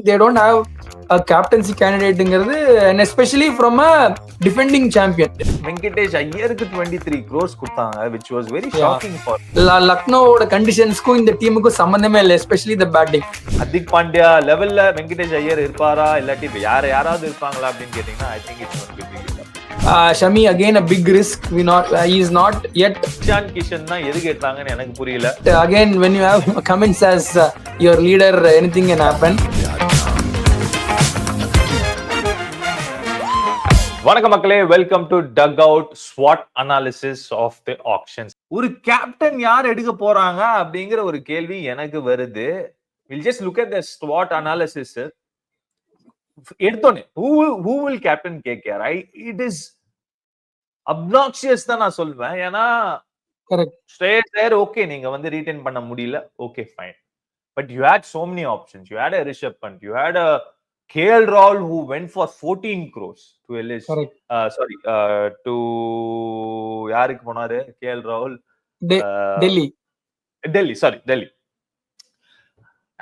they don't have a captaincy candidate, and especially from a defending champion. Venkatesh Iyer-க்கு 23 crores கொடுத்தாங்க, which was very shocking for Lucknow conditions-க்கும் இந்த டீமுக்கும் சம்பந்தமே இல்லை, especially the batting. Hardik Pandya லெவல்ல வெங்கடேஷ் ஐயர் இருப்பாரா இல்லாட்டி யாராவது இருப்பாங்களா அப்படின்னு கேட்டீங்கன்னா I think it's going to be big. Shami, again a big risk. He is not yet. Kishan na எதுக்கு ஏத்தாங்கன்னு எனக்கு புரியல. Again, when you have comments as your leader, anything can happen. வணக்கம் மக்களே, welcome to dugout SWOT analysis of the auctions. ஒரு captain யார் எடுக்க போறாங்க அப்படிங்கிற ஒரு கேள்வி எனக்கு வருது. We'll just look at the SWOT analysis. எடுத்தோனே who will captain KKR? It is obnoxious தான் நான் சொல்வேன். ஏன்னா ஸ்ட்ரேயர் ஓகே, நீங்க வந்து ரீடைன் பண்ண முடியல, okay fine, but you had so many options. You had a Rishabh Pant, you had a KL Rahul who went for 14 crores to LSG. To யாருக்கு போனாரு KL Rahul? Delhi.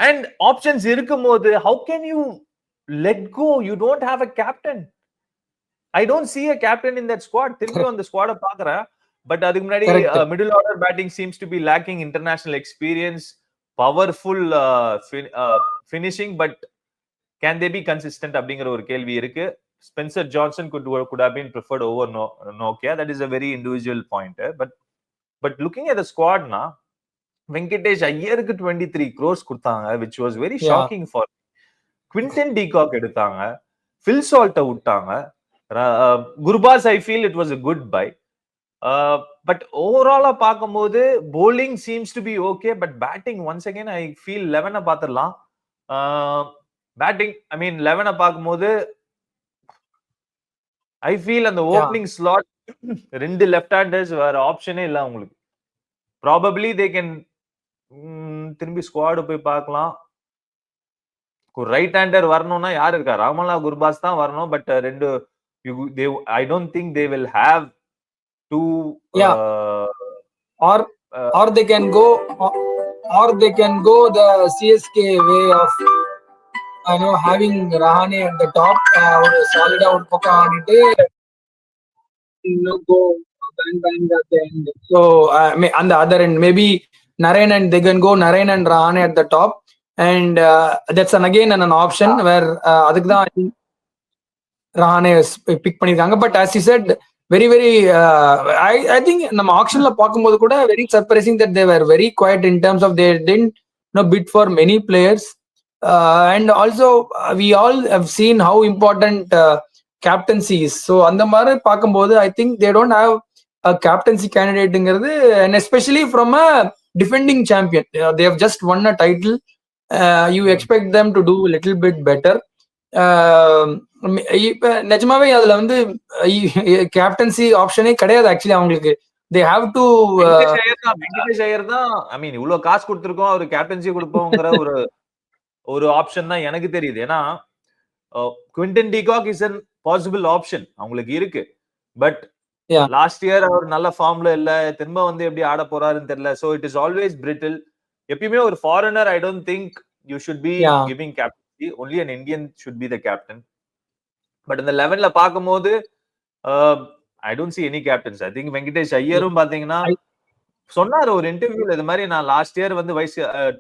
And options இருக்கும்போது how can you let go? You don't have a captain. I don't see a captain in that squad. திரும்பி அந்த ஸ்குவாட பாக்குறேன், but அதுக்கு முன்னாடி middle order batting seems to be lacking international experience, powerful finishing, but can they be consistent அப்படிங்கிற ஒரு கேள்வி இருக்கு. Spencer Johnson could have been preferred over Nokia. That is a very individual point, but looking at the squad na, Venkatesh Iyer-க்கு 23 crores கொடுத்தாங்க, which was very shocking for Quinton de Kock எடுத்தாங்க, Phil Salt விட்டாங்க, Gurbaz I feel it was a good buy, but overall பார்க்கும்போது bowling seems to be okay, but batting once again I feel 11 பாத்துறலாம். Batting I mean 11 பார்க்கும்போது I feel அந்த opening slot ரெண்டு left handers வேற ஆப்ஷனே இல்ல உங்களுக்கு. Probably they can திரும்பி squad போய் பார்க்கலாம். ரைட் ஹேண்டர் வரணும்னா யார் இருக்கா? ராமலா குர்பாஸ் தான் வரணும், பட் ரெண்டு I don't think they will have two or they can go the CSK way of having Rahane at the top, ஒரு சாலிடா ஒரு பக்கம் ஆடிட்டு go bang at the end. So on the other end maybe Narayan, and they can go Narayan and Rahane at the top, and that's again an option where அதுக்கு தான் Rahane big பண்ணிருக்காங்க. But as you said, very I think நம்ம ஆக்ஷன்ல பார்க்கும்போது கூட very surprising that they were very quiet in terms of they didn't bid for many players, and also we all have seen how important captaincy is. So அந்த மாதிரி பார்க்கும்போது I think they don't have a captaincy candidate, and especially from a defending champion. They have just won a title. You expect them to do a little bit better. இப்ப நிஜமாவே அதுல வந்து captaincy ஆப்ஷனே கிடையாது actually அவங்களுக்கு. they have to Venkatesh Iyer தான் I mean இவ்வளவு காசு கொடுத்திருக்கோம், அவர் கேப்டன்சி கொடுப்போங்கிற ஒரு ஆப்ஷன் தான் எனக்கு தெரியுது. ஏன்னா Quinton de Kock is an possible option அவங்களுக்கு இருக்கு, பட் லாஸ்ட் இயர் அவர் நல்ல ஃபார்ம்ல இல்ல, திரும்ப வந்து எப்படி ஆட போறாருன்னு தெரியல. So it is always brittle. எப்பயுமே ஒரு foreigner I don't think you should be giving captaincy. Only an Indian should be the captain. But in the 11ல பாக்கும்போது I don't see any captains. I think Venkatesh ஐயரும் பாத்தீங்கன்னா சொன்னாரு ஒரு இன்டர்வியூல, இது மாதிரி நான் லாஸ்ட் இயர் வந்து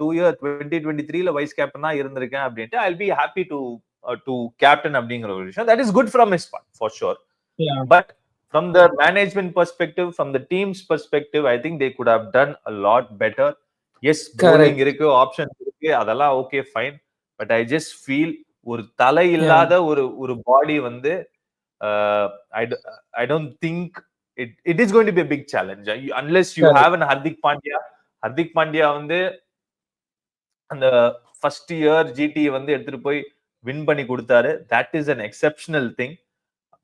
2023ல வைஸ் கேப்டனா இருந்திருக்கேன் அப்படின்ட்டு. I'll be happy to captain அப்படிங்கிற ஒரு விஷயம். That is good from his part for sure. But from the management perspective, from the team's perspective, I think they could have done a lot better. Yes, bowling இருக்கு, option இருக்கு, அதெல்லாம் okay fine, but I just feel ஒரு தலை இல்லாத ஒரு பாடி வந்து I don't think it is going to be a big challenge unless you have an Hardik Pandya வந்து அந்த ஃபர்ஸ்ட் இயர் GT வந்து எடுத்துட்டு போய் வின் பண்ணி கொடுத்தாரு. That is an exceptional thing.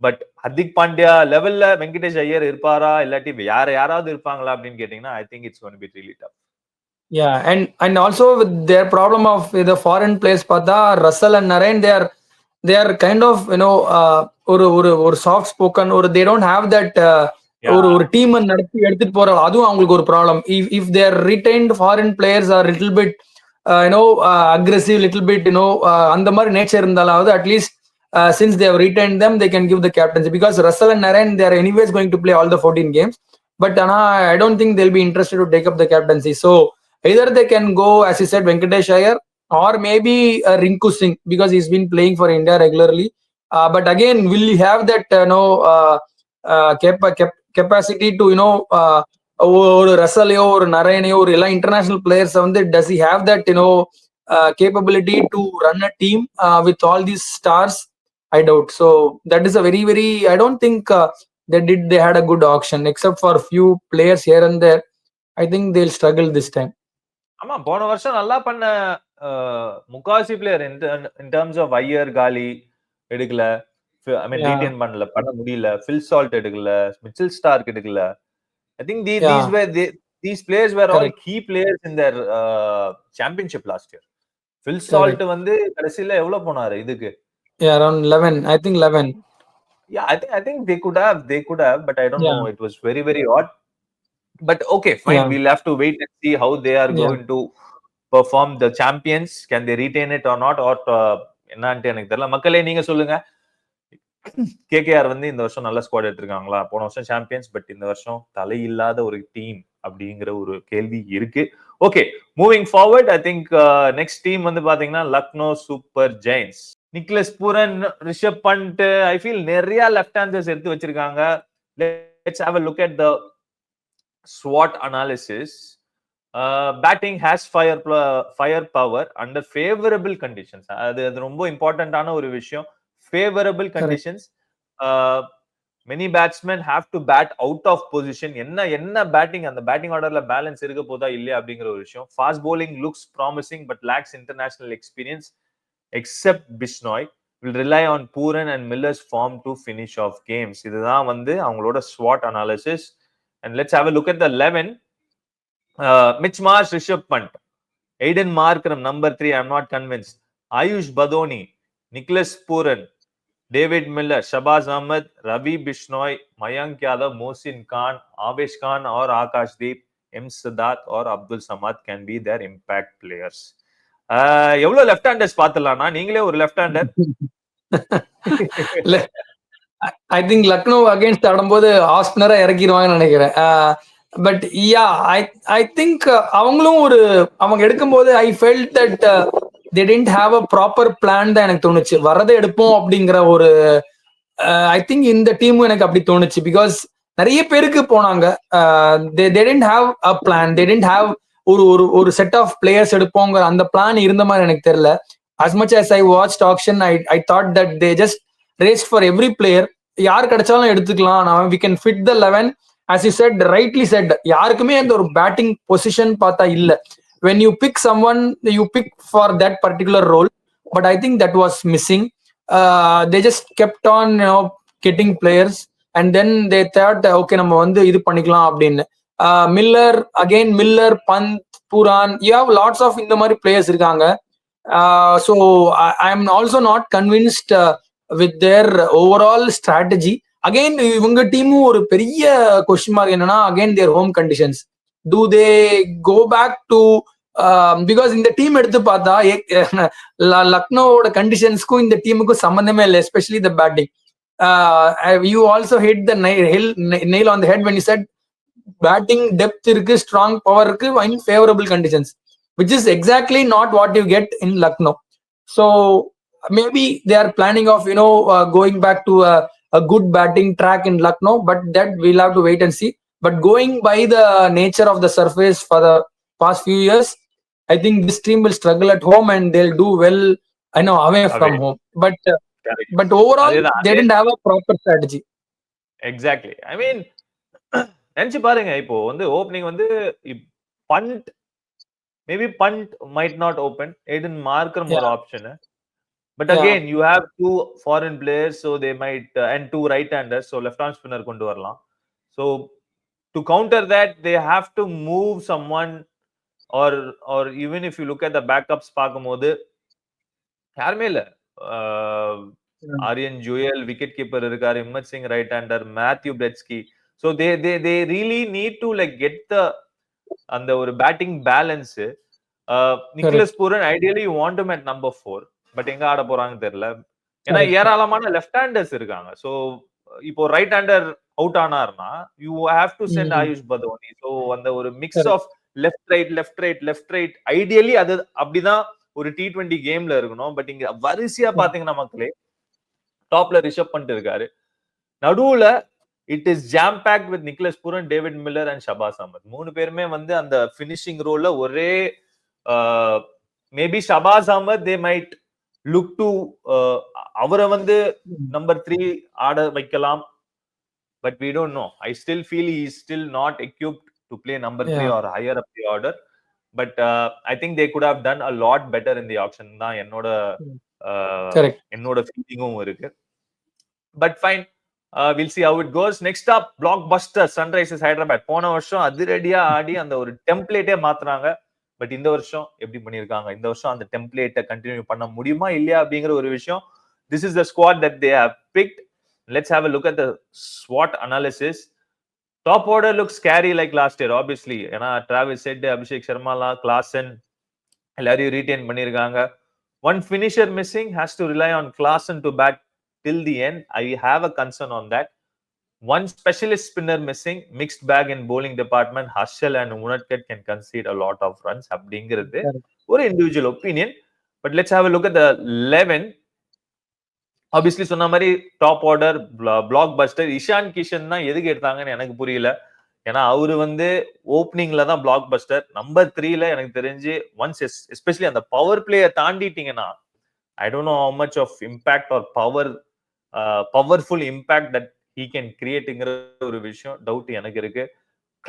But Hardik Pandya லெவல்ல வெங்கடேஷ் ஐயர் இருப்பாரா இல்லாட்டி யாராவது இருப்பாங்களா அப்படின்னு கேட்டீங்கன்னா I think it's going to be really tough. Yeah, and also with their problem of the foreign players பார்த்தா Russell and Narayan, they are kind of ஒரு soft spoken, or they don't have that ஒரு team நடத்தி எடுத்துட்டு போற, அதுவும் அவங்களுக்கு ஒரு problem. if their retained foreign players are little bit aggressive little bit, அந்த மாதிரி நேச்சர் இருந்தாலாவது at least since they have retained them, they can give the captaincy, because Russell and Narayan, they are anyways going to play all the 14 games. But I don't think they'll be interested to take up the captaincy. So either they can go, as you said, Venkatesh Iyer, or maybe Rinku Singh, because he's been playing for India regularly. But again, will he have that capacity to ஒரு ரசலையோ ஒரு நரேனையோ ஒரு எல்லாம் international players வந்து does he have that capability to run a team with all these stars? I doubt. So that is a very, very, I don't think they had a good auction, except for a few players here and there. I think they'll struggle this time. ஆமா, போன வருஷம் நல்லா பண்ண முக்காசி player in terms of Iyer காலி எடுக்கல, I mean retain பண்ண முடியல, ஃபில் சால்ட் எடுக்கல, மிச்சல் ஸ்டார்க் எடுக்கல. I think these players were all key players in their championship last year. Phil Salt வந்து கடைசில எவ்வளவு போனாரு இதுக்கு? Yeah, around 11. I think 11. Yeah, I think they could have, but I don't know. It was very, very odd. But okay, fine. We'll have to wait and see how they are going to perform. The champions, can they retain it or not? Or என்னன்னு எனக்கு தெரியல. மக்களே நீங்க சொல்லுங்க. KKR வந்து இந்த வருஷம் நல்ல ஸ்குவாட் எடுத்திருக்காங்களா? போன வருஷம் சாம்பியன்ஸ், பட் இந்த வருஷம் தலையில்லாத ஒரு டீம் அப்படிங்கிற ஒரு கேள்வி இருக்கு. Okay, moving forward, I think next team வந்து பாத்தீங்கன்னா Lucknow Super Giants. Nicholas Pooran, Rishabh Pant, I feel நிறைய லெஃப்ட் ஹேண்டர்ஸ் எடுத்து வச்சிருக்காங்க. Let's have a look at the SWOT analysis. Batting has firepower under favorable conditions. அது ரொம்ப இம்பார்ட்டன்டான ஒரு விஷயம். Favorable conditions. Many batsmen have to bat out of position. என்ன batting, அந்த பேட்டிங் ஆர்டர்ல பேலன்ஸ் இருக்க போதா இல்லையா அப்படிங்கிற ஒரு விஷயம். Fast bowling looks promising but lacks international experience. Except Bishnoi will rely on Pooran and Miller's form to finish off games. இதுதான் வந்து அவங்களோட SWOT analysis. And let's have a look at the 11. Mitch Marsh, Rishabh Pant, Aiden Markram, number 3, I'm not convinced. Ayush Badoni, Nicholas Pooran, David Miller, Shabaz Ahmed, Ravi Bishnoi, Mayank Yadav, Mohsin Khan, Avesh Khan or Akash Deep, M. Siddharth or Abdul Samad can be their impact players. எவ்வளவு left handers பாத்துலாம்னா, நீங்களே ஒரு left hander. I think Lucknow against ஆடும்போது ஆஸ்பினரா இறக்கிடுவாங்கன்னு நினைக்கிறேன். But yeah, I think அவங்களும் அவங்க எடுக்கும்போது I felt that they didn't have a proper plan தான் எனக்கு தோணுச்சு. வரதை எடுப்போம் அப்படிங்கிற ஒரு ஐ திங்க் இந்த டீமும் எனக்கு அப்படி தோணுச்சு. பிகாஸ் நிறைய பேருக்கு போனாங்க, they didn't have a plan, they didn't have ஒரு செட் ஆஃப் பிளேயர்ஸ் எடுப்போங்கிற அந்த பிளான் இருந்த மாதிரி எனக்கு தெரியல. as much as I watched auction, I thought that they just raced for every player. யார் கிடைச்சாலும் எடுத்துக்கலாம், we can fit the 11. as you said, rightly said, யாருக்குமே அந்த ஒரு பேட்டிங் பொசிஷன் பார்த்தா இல்ல. when you pick someone, you pick for that particular role, but I think that was missing. They just kept on getting players, and then they thought okay, நம்ம வந்து இது பண்ணிக்கலாம் அப்படின்னு. Miller, Pant, Pooran, you have lots of இந்த மாதிரி players இருக்காங்க. So I am also not convinced with their overall strategy. Again, இவங்க டீமும் ஒரு பெரிய கொஸ்டின் மார்க் என்னன்னா, again their home conditions. Do they go back to because இந்த டீம் எடுத்து பார்த்தா லக்னோவோட கண்டிஷன்ஸ்க்கும் இந்த டீமுக்கும் சம்பந்தமே இல்லை, especially the batting. you also hit the nail on the head when you said batting depth இருக்கு, strong power இருக்கு in favorable conditions, which is exactly not what you get in Lucknow. So maybe they are planning of going back to a good batting track in Lucknow, but that we'll have to wait and see. But going by the nature of the surface for the past few years, I think this team will struggle at home and they'll do well, I know, away from home. But overall, they didn't have a proper strategy. Exactly. I mean, நினைச்சு பாருங்க, இப்போ வந்து opening வந்து Pant, maybe Pant might not open, Aiden Markram ஒரு option. But again, you have 2 foreign players, so they might and 2 right-handers, so left arm spinner கொண்டு வரலாம். So to counter that, they have to move someone, or even if you look at the backups பார்க்கும்போது யாருமே இல்ல. Aryan Juyal wicket keeper இருக்காரு, Himmat Singh right hander, Matthew Breetzke. So they really need to like get the அந்த ஒரு batting balance. Nicholas Pooran ideally you want to bat number 4, but எங்க ஆட போறாங்கன்னு தெரியல. ஏன்னா ஏராளமான லெஃப்ட் ஹேண்டர்ஸ் இருக்காங்க. சோ இப்போ ரைட் ஹேண்டர் அவுட் ஆனார்னா you have to send Ayush Badoni. So அந்த ஒரு mix of left right ideally அது அப்படிதான் ஒரு T20 கேம்ல இருக்கணும். பட் இங்க வரிசையா பாத்தீங்கன்னா மக்களே டாப்ல ரிஷப் பண்ணிட்டு இருக்காரு. நடுவுல it is jam packed with Nicholas Pooran, David Miller and Shahbaz Ahmed. 3 பேருமே வந்து அந்த பினிஷிங் ரோல்ல ஒரே maybe Shahbaz Ahmed they might look to அவரை வந்து நம்பர் 3 ஆட வைக்கலாம். But we don't know. I still feel he is still not equipped to play number 3 or higher up the order. But I think they could have done a lot better in the auction தான் என்னோட ஃபீலிங்கும் இருக்கு. But fine. We'll see how it goes. Next up, blockbuster Sunrisers Hyderabad. போன வருஷம் அதிரடியா ஆடி அந்த ஒரு டெம்ப்ளேட்டே மாத்துறாங்க. But இந்த வருஷம் எப்படி பண்ணிருக்காங்க? இந்த வருஷம் அந்த டெம்ப்ளேட்டை கண்டினியூ பண்ண முடியுமா இல்லையா அப்படிங்கிற ஒரு விஷயம். This is the squad that they have picked. Let's have a look at the SWOT analysis. Top order looks scary like last year, obviously. ஏன்னா Travis Head, Abhishek Sharma, Klaasen எல்லாரையும் ரீடைன் பண்ணிருக்காங்க. One finisher missing, has to rely on Klaasen to bat till the end. I have a concern on that. One specialist spinner missing, mixed bag in bowling department. Harshal and Unadkat can concede a lot of runs. அப்படிங்கிறது ஒரு individual opinion. But let's have a look at the 11. Obviously சொன்ன மாதிரி top order blockbuster Ishan Kishan தான் எதுக்கு எடுத்தாங்கன்னு எனக்கு புரியல. ஏன்னா அவரு வந்து ஓப்பனிங்ல தான் பிளாக் பஸ்டர். நம்பர் 3ல எனக்கு தெரிஞ்சு ஒன்ஸ் எஸ்பெஷலி அந்த பவர் பிளேயை தாண்டிட்டீங்கன்னா I don't know how much of impact or powerful impact that he can கிரியேட்டுங்கிற ஒரு விஷயம் டவுட் எனக்கு இருக்கு.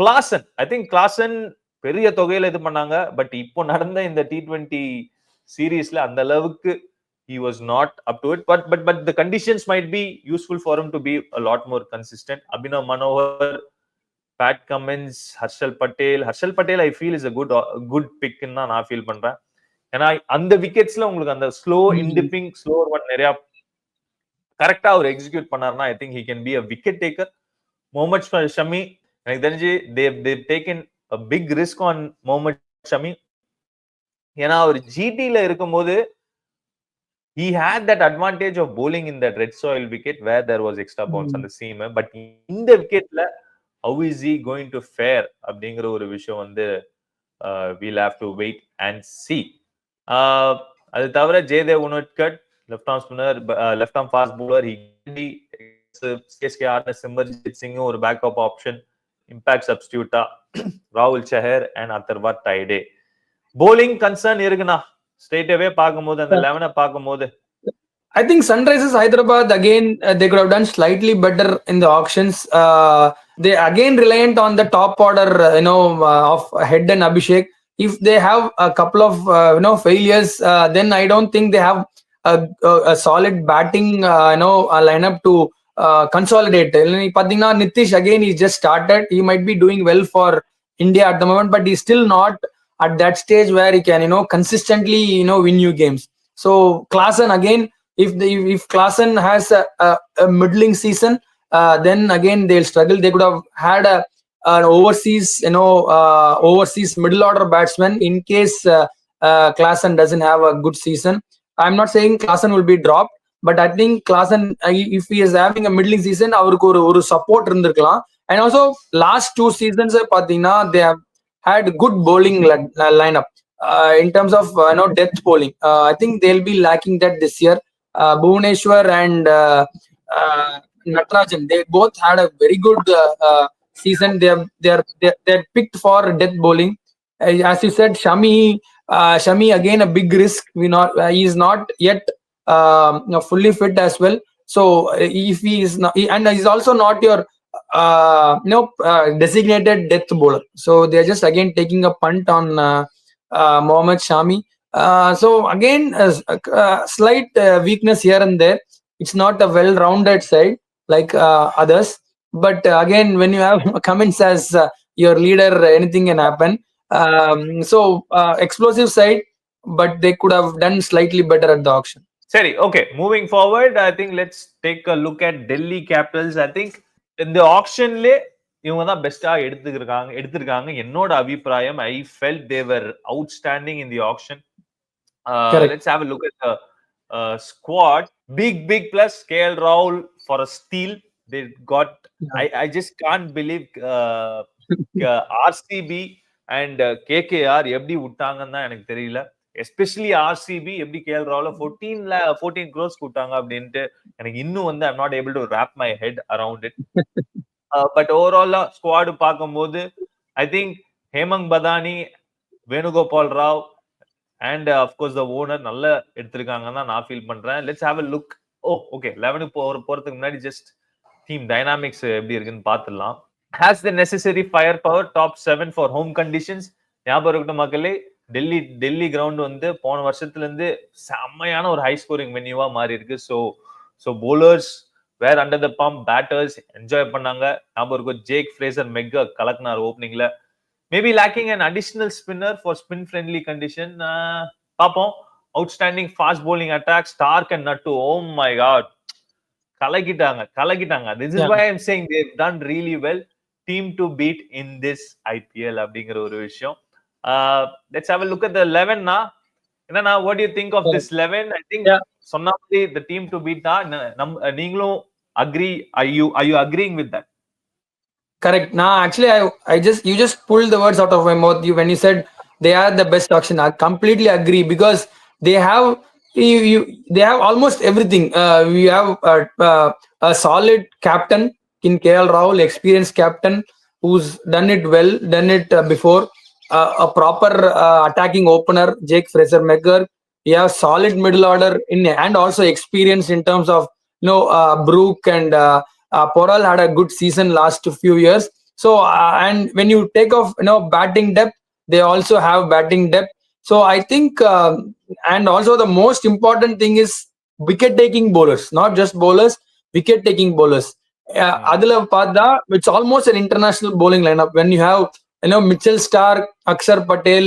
கிளாசன், ஐ திங்க் கிளாசன் பெரிய தொகையில இது பண்ணாங்க. பட் இப்போ நடந்த இந்த T20 சீரீஸ்ல அந்த அளவுக்கு he was not up to it, but the conditions might be useful for him to be a lot more consistent. Abhinav Manohar, Pat Cummins, Harshal Patel I feel is a good pick ன்னு தான் நான் feel பண்றேன். ஏன்னா அந்த விக்கெட்ஸ்ல உங்களுக்கு அந்த slow இன்டிப்பிங் slower one நிறைய கரெக்டா அவர் எக்ஸிக்யூட் பண்ணாருன்னா I think he can be a wicket taker. Mohammed Shami எனக்கு தெரிஞ்சு they've taken a big risk on Mohammed Shami. ஏன்னா அவர் ஜிடில இருக்கும்போது he had that advantage of bowling in that red soil wicket where there was extra bounce on the seam. But in the wicket la how is he going to fare அப்படிங்கிற ஒரு விஷயம் வந்து we'll have to wait and see. அது தவிர Jaydev Unadkat left arm spinner, left arm fast bowler. CSK Simarjeet Singh ஒரு backup option, impact சப்ஸ்டியூட்டா ராகுல் Chahar and Atharva Taide. bowling concern இருக்குண்ணா straight away பார்க்கும்போது அந்த 11 பார்க்கும்போது I think Sunrisers Hyderabad again they could have done slightly better in the auctions. They again reliant on the top order of Head and Abhishek. If they have a couple of failures, then I don't think they have a solid batting lineup to consolidate. Pathina Nitish again he just started. He might be doing well for India at the moment, but he's still not at that stage where he can consistently win you games. So Klaasen again, if Klaasen has a middling season, then again they'll struggle. They could have had an overseas middle order batsman in case Klaasen doesn't have a good season. I'm not saying Klaasen will be dropped, but I think Klaasen if he is having a middling season அவருக்கு ஒரு support இருந்திருக்கலாம். And also last 2 seasons பாத்தீங்கன்னா they have had good bowling lineup in terms of depth bowling. I think they'll be lacking that this year. Bhuvaneshwar and Natarajan, they both had a very good season. They're picked for depth bowling. As you said, Shami again a big risk. He is not yet fully fit as well. So if he is not, and he's also not your designated death bowler. So they're just again taking a punt on Mohammad Shami. So again slight weakness here and there. It's not a well-rounded side like others. But again, when you have Cummins as your leader, anything can happen. So explosive side, but they could have done slightly better at the auction. Sorry, okay. Moving forward, I think let's take a look at Delhi Capitals. I think in the auction, இவங்க தான் பெஸ்டா எடுத்திருக்காங்க என்னோட அபிப்பிராயம். I felt they were outstanding in the auction. Let's have a look at the squad. Big plus KL Rahul for a steal. They got I just can't believe RCB and KKR எப்படி விட்டாங்கன்னு தான் எனக்கு தெரியல. எஸ்பெஷலி ஆர்சிபி எப்படி KL ராவ்ல 14 crores விட்டாங்க அப்படின்ட்டு எனக்கு இன்னும் வந்து I'm not able to wrap my head around it. But ஓவராலா ஸ்குவாட் பார்க்கும்போது I think Hemang Badauni, Venugopal Rao and of course the owner நல்ல எடுத்திருக்காங்கன்னு தான் நான் ஃபீல் பண்றேன். Let's have a look. Okay 11 போறதுக்கு முன்னாடி ஜஸ்ட் டீம் டைனாமிக்ஸ் எப்படி இருக்குன்னு பார்த்துடலாம். Has the necessary firepower, top 7 for home conditions. ஞாபகம் இருக்கட்டும் மக்களே, டெல்லி கிரவுண்ட் வந்து போன வருஷத்துல இருந்து செம்மையான ஒரு ஹை ஸ்கோரிங் வென்யூவா மாறி இருக்கு. So bowlers were under the pump, batters enjoy பண்ணாங்க. ஞாபகம் இருக்கும் ஜேக் ஃப்ரேசர் மெக்கா கலக்குனார் ஓப்பனிங்ல. Maybe lacking an additional spinner for spin friendly condition. பார்ப்போம். Outstanding fast bowling attack, Starc and Nattu. Oh my god, கலக்கிட்டாங்க. This is why I'm saying they've done really well. Team to beat in this IPL அப்படிங்கிற ஒரு விஷயம். Let's have a look at the 11 now. என்னன்னா, what do you think of this 11? I think சொன்ன மாதிரி the team to beat தான். நீங்களும் agree? Are you agreeing with that? Correct. Nah, actually, you just pulled the words out of my mouth. When you said they are the best auction, I completely agree because they have they have almost everything. We have a solid captain in KL Rahul, experienced captain who's done it before. A proper attacking opener, Jake Fraser Megger. We have solid middle order and also experience in terms of Brook and Poral had a good season last few years. So and when you take off batting depth, they also have batting depth. So I think and also the most important thing is wicket taking bowlers, not just bowlers, wicket taking bowlers. Adula Pada, it's almost an international bowling lineup when you have Mitchell Stark, Akshar Patel,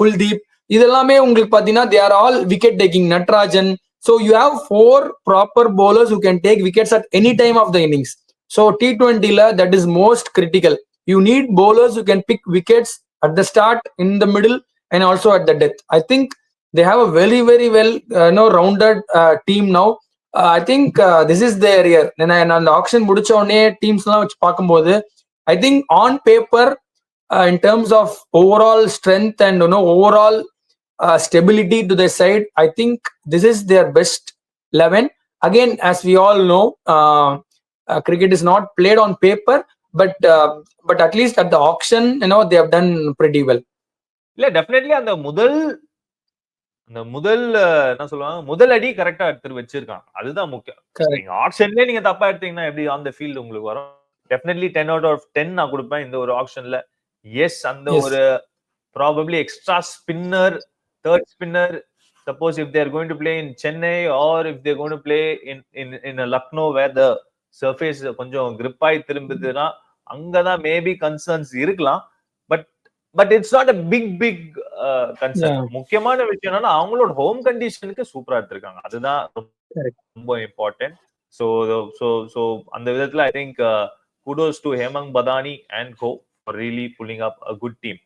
Kuldeep. இதெல்லாமே உங்களுக்கு பாத்தீங்கன்னா they are all wicket taking. Natarajan. So you have 4 proper bowlers who can take wickets at any time of the innings. So T20 la that is most critical. You need bowlers who can pick wickets at the start, in the middle, and also at the death. I think they have a very very well rounded team now. I think this is their year. And the auction முடிச்ச உடனே டீம்ஸ்லாம் வச்சு பார்க்கும்போது I think on paper in terms of overall strength and overall stability to their side, I think this is their best 11. Again, as we all know, cricket is not played on paper, but at least at the auction, they have done pretty well. இல்ல definitely அந்த முதல் என்ன சொல்லுவாங்க, முதல் அடி கரெக்டா எடுத்து வச்சிருக்காங்க. அதுதான் முக்கியம். நீங்க ஆக்ஷன்லயே நீங்க தப்பா எடுத்தீங்கன்னா எப்படி ஆன் த ஃபீல்ட் உங்களுக்கு வரும்? டெஃபினெட்லி 10 out of 10 நான் கொடுப்பேன் இந்த ஒரு ஆக்ஷன்ல. எஸ், அந்த ஒரு probably extra spinner, third spinner, suppose if they are going to play in Chennai or if they are going to play in a Lucknow where the surface கொஞ்சம் grip ஆயி திரும்புதுன்னா அங்கதான் maybe concerns இருக்கலாம். But it's not a big concern. முக்கியமான விஷயம் என்னன்னா அவங்களோட home கண்டிஷனுக்கு சூப்பரா எடுத்திருக்காங்க. அதுதான் ரொம்ப இம்பார்ட்டன்ட். ஸோ அந்த விதத்துல I think kudos to Hemang Badani and co for really pulling up a good team.